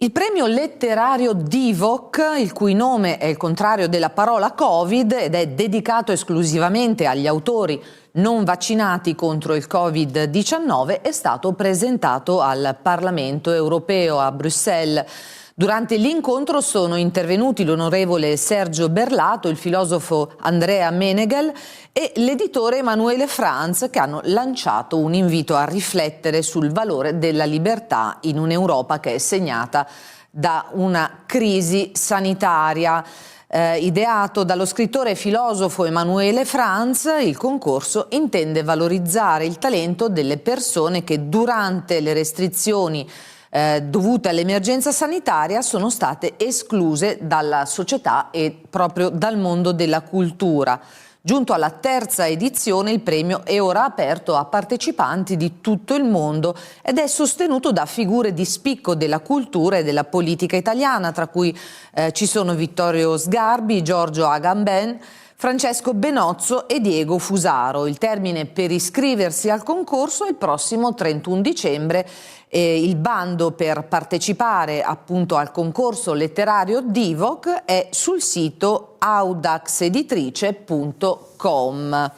Il premio letterario Divock, il cui nome è il contrario della parola Covid ed è dedicato esclusivamente agli autori non vaccinati contro il Covid-19, è stato presentato al Parlamento europeo a Bruxelles. Durante l'incontro sono intervenuti l'onorevole Sergio Berlato, il filosofo Andrea Meneghel e l'editore Emanuele Franz, che hanno lanciato un invito a riflettere sul valore della libertà in un'Europa che è segnata da una crisi sanitaria. Ideato dallo scrittore e filosofo Emanuele Franz, il concorso intende valorizzare il talento delle persone che durante le restrizioni dovute all'emergenza sanitaria sono state escluse dalla società e proprio dal mondo della cultura. Giunto alla terza edizione, il premio è ora aperto a partecipanti di tutto il mondo ed è sostenuto da figure di spicco della cultura e della politica italiana, tra cui ci sono Vittorio Sgarbi, Giorgio Agamben, Francesco Benozzo e Diego Fusaro. Il termine per iscriversi al concorso è il prossimo 31 dicembre. Il bando per partecipare appunto al concorso letterario Divock è sul sito audaxeditrice.com.